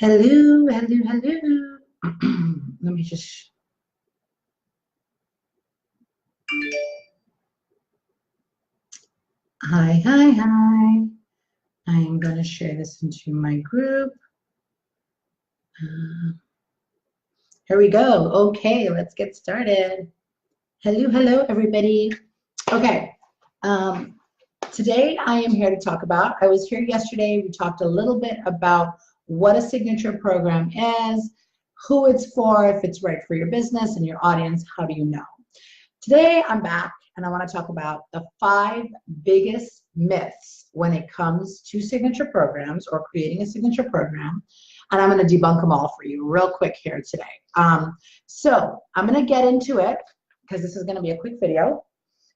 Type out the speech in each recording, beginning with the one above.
Hello, hello, hello. Let me just. Hi, hi, hi. I am going to share this into my group. Here we go. Okay, let's get started. Hello, hello, everybody. Okay. Today I am here to talk about, I was here yesterday, we talked a little bit about what a signature program is, who it's for, if it's right for your business and your audience, how do you know? Today I'm back and I want to talk about the 5 biggest myths when it comes to signature programs or creating a signature program, and I'm going to debunk them all for you real quick here today. So I'm going to get into it because this is going to be a quick video.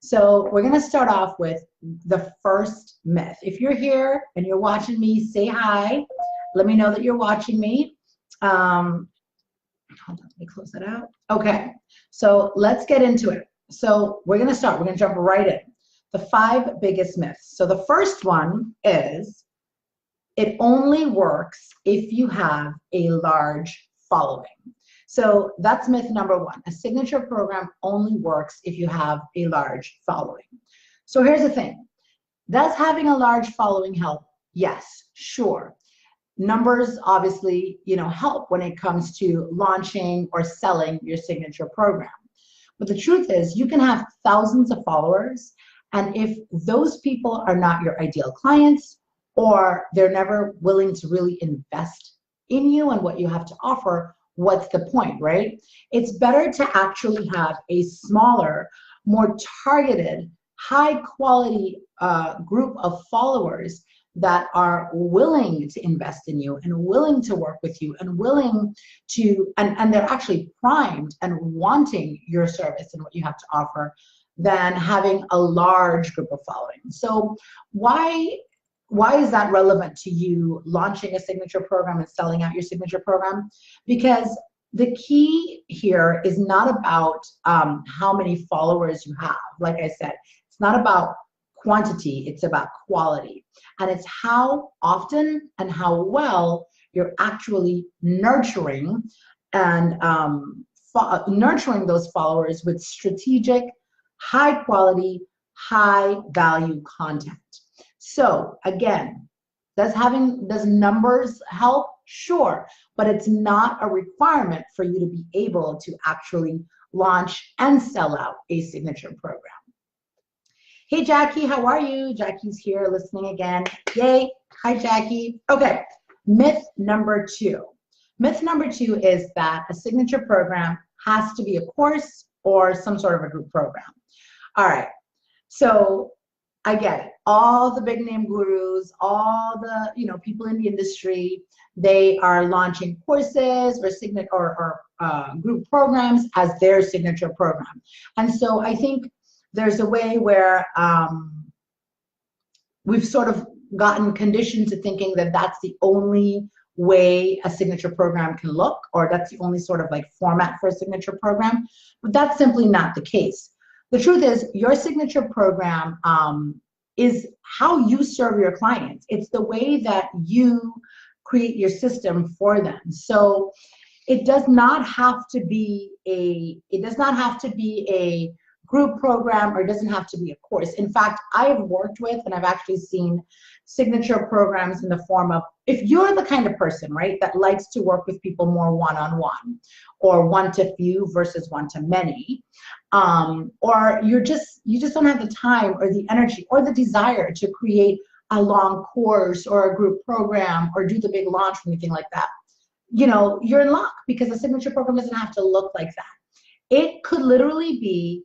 So we're going to start off with the first myth. If you're here and you're watching me, say hi. Let me know that you're watching me. Hold on, let me close that out. Okay, so let's get into it. So we're going to start. We're going to jump right in. The 5 biggest myths. So the first one is it only works if you have a large following. So that's myth number 1. A signature program only works if you have a large following. So here's the thing. Does having a large following help? Yes, sure. Numbers obviously, help when it comes to launching or selling your signature program. But the truth is, you can have thousands of followers, and if those people are not your ideal clients, or they're never willing to really invest in you and what you have to offer, what's the point, right? It's better to actually have a smaller, more targeted, high quality group of followers that are willing to invest in you and willing to work with you and willing to, and they're actually primed and wanting your service and what you have to offer, than having a large group of following. So why is that relevant to you launching a signature program and selling out your signature program? Because the key here is not about how many followers you have. Like I said, it's not about quantity, it's about quality. And it's how often and how well you're actually nurturing and nurturing those followers with strategic, high quality, high value content. So again, does numbers help? Sure, but it's not a requirement for you to be able to actually launch and sell out a signature program. Hey, Jackie, how are you? Jackie's here listening again. Yay. Hi, Jackie. Okay, myth number 2. Myth number 2 is that a signature program has to be a course or some sort of a group program. All right, so I get it. All the big name gurus, all the people in the industry, they are launching courses or group programs as their signature program. And so I think there's a way where we've sort of gotten conditioned to thinking that that's the only way a signature program can look, or that's the only sort of like format for a signature program. But that's simply not the case. The truth is, your signature program is how you serve your clients. It's the way that you create your system for them. So it does not have to be a group program, or it doesn't have to be a course. In fact, I have worked with and I've actually seen signature programs in the form of, if you're the kind of person, right, that likes to work with people more one-on-one or one-to-few versus one-to-many, or you just don't have the time or the energy or the desire to create a long course or a group program or do the big launch or anything like that, you're in luck, because a signature program doesn't have to look like that. It could literally be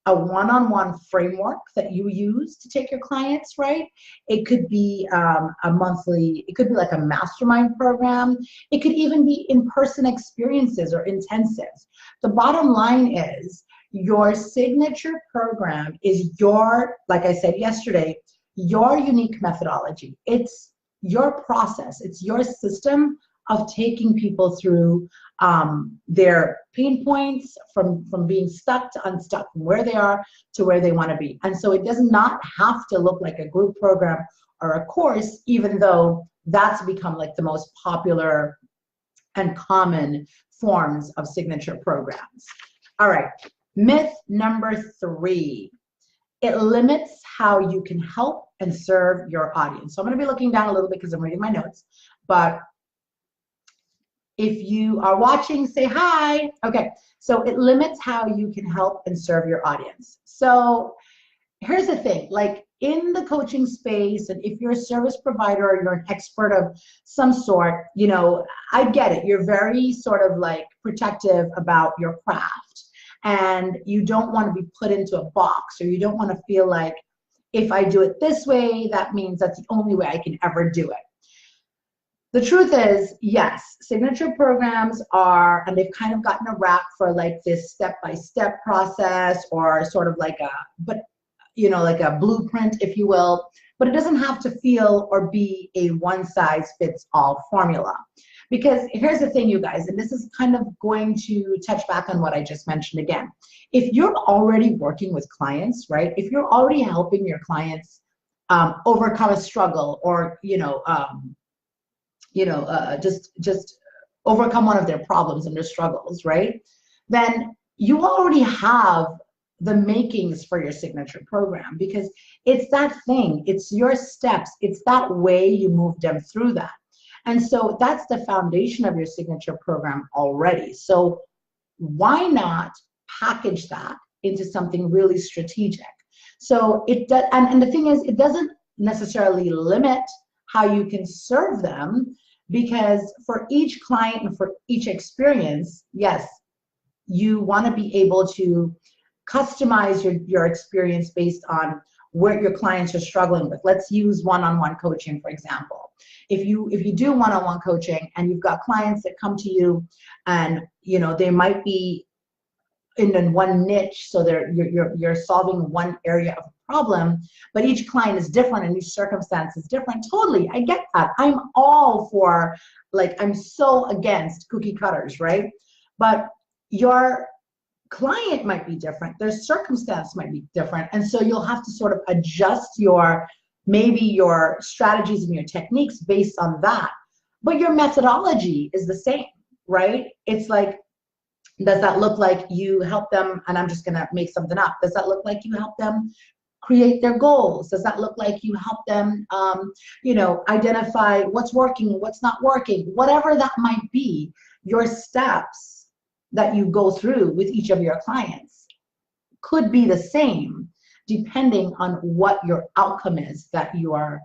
a one-on-one framework that you use to take your clients, right? It could be it could be like a mastermind program. It could even be in-person experiences or intensives. The bottom line is, your signature program is your, like I said yesterday, your unique methodology. It's your process. It's your system of taking people through their pain points, from being stuck to unstuck, from where they are to where they want to be. And so it does not have to look like a group program or a course, even though that's become like the most popular and common forms of signature programs. All right, myth number 3. It limits how you can help and serve your audience. So I'm going to be looking down a little bit because I'm reading my notes, but if you are watching, say hi. Okay, so it limits how you can help and serve your audience. So here's the thing, like in the coaching space, and if you're a service provider or you're an expert of some sort, you know, I get it. You're very sort of like protective about your craft, and you don't want to be put into a box, or you don't want to feel like if I do it this way, that means that's the only way I can ever do it. The truth is, yes, signature programs are, and they've kind of gotten a rap for like this step-by-step process, or sort of like a, but you know, like a blueprint, if you will, but it doesn't have to feel or be a one-size-fits-all formula. Because here's the thing, you guys, and this is kind of going to touch back on what I just mentioned again. If you're already working with clients, right, if you're already helping your clients overcome a struggle, or, just overcome one of their problems and their struggles, right, then you already have the makings for your signature program, because it's that thing, it's your steps, it's that way you move them through that. And so that's the foundation of your signature program already. So why not package that into something really strategic? So it does, and the thing is, it doesn't necessarily limit how you can serve them, because for each client and for each experience, yes, you want to be able to customize your experience based on what your clients are struggling with. Let's use one-on-one coaching, for example. If you do one-on-one coaching and you've got clients that come to you, and they might be in one niche, so you're solving one area of a problem, but each client is different and each circumstance is different. Totally, I get that. I'm all for, like, I'm so against cookie cutters, right? But your client might be different, their circumstance might be different, and so you'll have to sort of adjust maybe your strategies and your techniques based on that. But your methodology is the same, right? It's like, does that look like you help them, and I'm just gonna make something up, does that look like you help them create their goals? Does that look like you help them identify what's working and what's not working? Whatever that might be, your steps that you go through with each of your clients could be the same, depending on what your outcome is, that you are,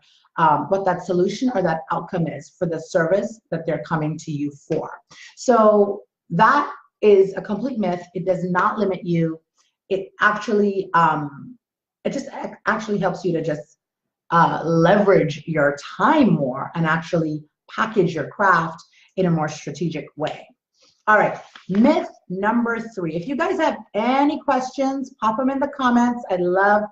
what that solution or that outcome is for the service that they're coming to you for. So that is a complete myth. It does not limit you. It actually, actually helps you to just leverage your time more and actually package your craft in a more strategic way. All right, myth number 3. If you guys have any questions, pop them in the comments. I love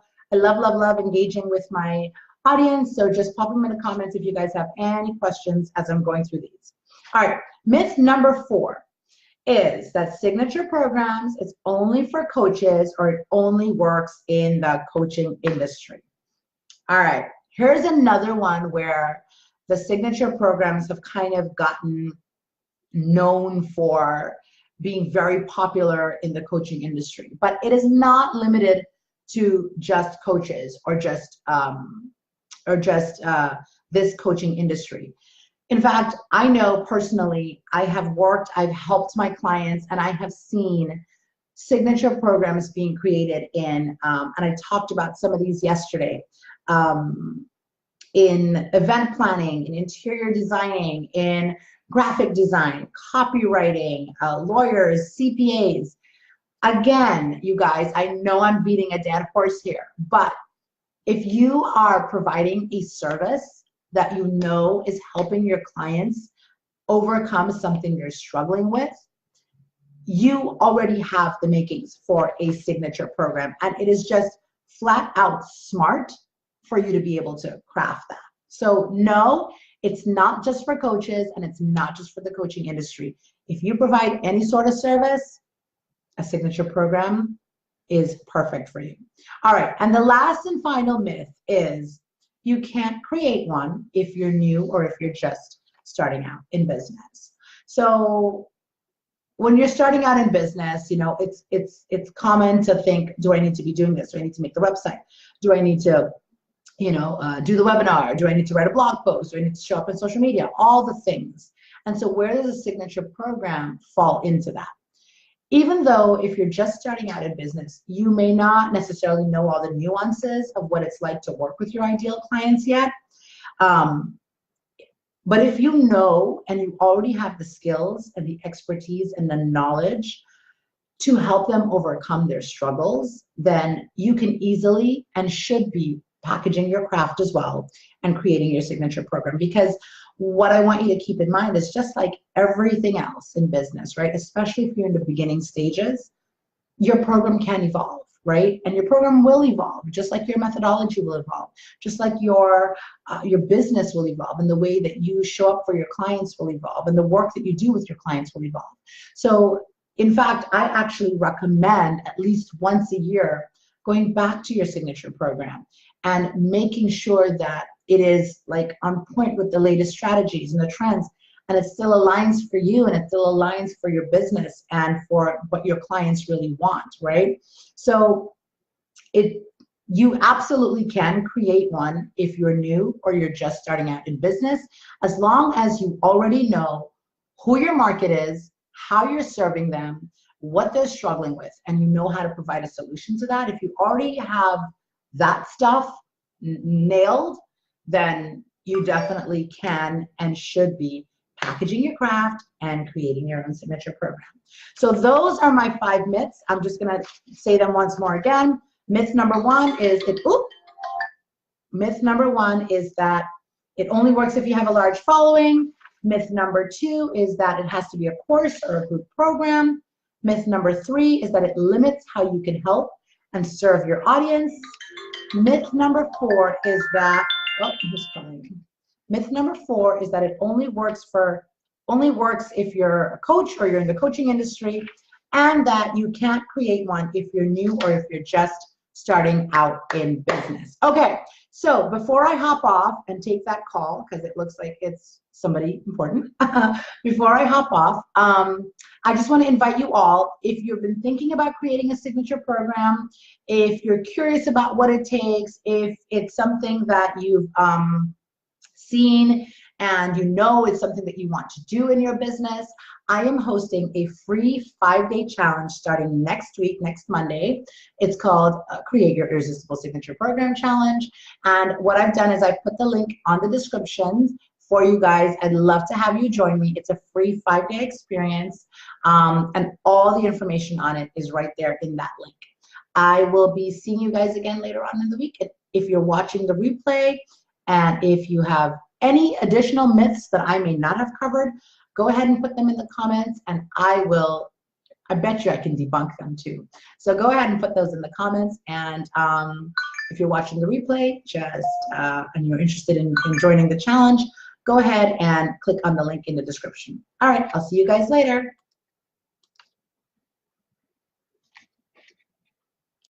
engaging with my audience. So just pop them in the comments if you guys have any questions as I'm going through these. All right, myth number 4 is that signature programs is only for coaches, or it only works in the coaching industry. All right, here's another one where the signature programs have kind of gotten known for being very popular in the coaching industry, but it is not limited to just coaches or just this coaching industry. In fact, I know personally, I've helped my clients, and I have seen signature programs being created in, and I talked about some of these yesterday, in event planning, in interior designing, in graphic design, copywriting, lawyers, CPAs. Again, you guys, I know I'm beating a dead horse here, but if you are providing a service that you know is helping your clients overcome something you're struggling with, you already have the makings for a signature program, and it is just flat out smart for you to be able to craft that. So no, it's not just for coaches, and it's not just for the coaching industry. If you provide any sort of service, a signature program is perfect for you. All right, and the last and final myth is you can't create one if you're new or if you're just starting out in business. So when you're starting out in business, you know, it's common to think, do I need to be doing this? Do I need to make the website? Do I need to, you know, do the webinar? Do I need to write a blog post? Do I need to show up on social media? All the things. And so where does a signature program fall into that? Even though if you're just starting out in business, you may not necessarily know all the nuances of what it's like to work with your ideal clients yet. But if you know and you already have the skills and the expertise and the knowledge to help them overcome their struggles, then you can easily and should be packaging your craft as well and creating your signature program. Because what I want you to keep in mind is just like everything else in business, right? Especially if you're in the beginning stages, your program can evolve, right? And your program will evolve, just like your methodology will evolve, just like your business will evolve, and the way that you show up for your clients will evolve, and the work that you do with your clients will evolve. So in fact, I actually recommend at least once a year going back to your signature program and making sure that it is like on point with the latest strategies and the trends, and it still aligns for you, and it still aligns for your business and for what your clients really want, right? So you absolutely can create one if you're new or you're just starting out in business, as long as you already know who your market is, how you're serving them, what they're struggling with, and you know how to provide a solution to that. If you already have that stuff nailed, then you definitely can and should be packaging your craft and creating your own signature program. So those are my 5 myths. I'm just gonna say them once more again. Myth number 1 is myth number 1 is that it only works if you have a large following. Myth number 2 is that it has to be a course or a group program. Myth number 3 is that it limits how you can help and serve your audience. Myth number 4 is that, who's calling? Myth number 4 is that it only works if you're a coach or you're in the coaching industry, and that you can't create one if you're new or if you're just starting out in business. Okay, so before I hop off and take that call, because it looks like it's somebody important, before I hop off, I just want to invite you all, if you've been thinking about creating a signature program, if you're curious about what it takes, if it's something that you've seen and you know it's something that you want to do in your business, I am hosting a free 5-day challenge starting next week, next Monday. It's called Create Your Irresistible Signature Program Challenge. And what I've done is I put the link on the description for you guys. I'd love to have you join me. It's a free 5-day experience, and all the information on it is right there in that link. I will be seeing you guys again later on in the week. If you're watching the replay, and if you have any additional myths that I may not have covered, go ahead and put them in the comments, and I bet you I can debunk them too. So go ahead and put those in the comments, and if you're watching the replay, and you're interested in joining the challenge, go ahead and click on the link in the description. All right, I'll see you guys later.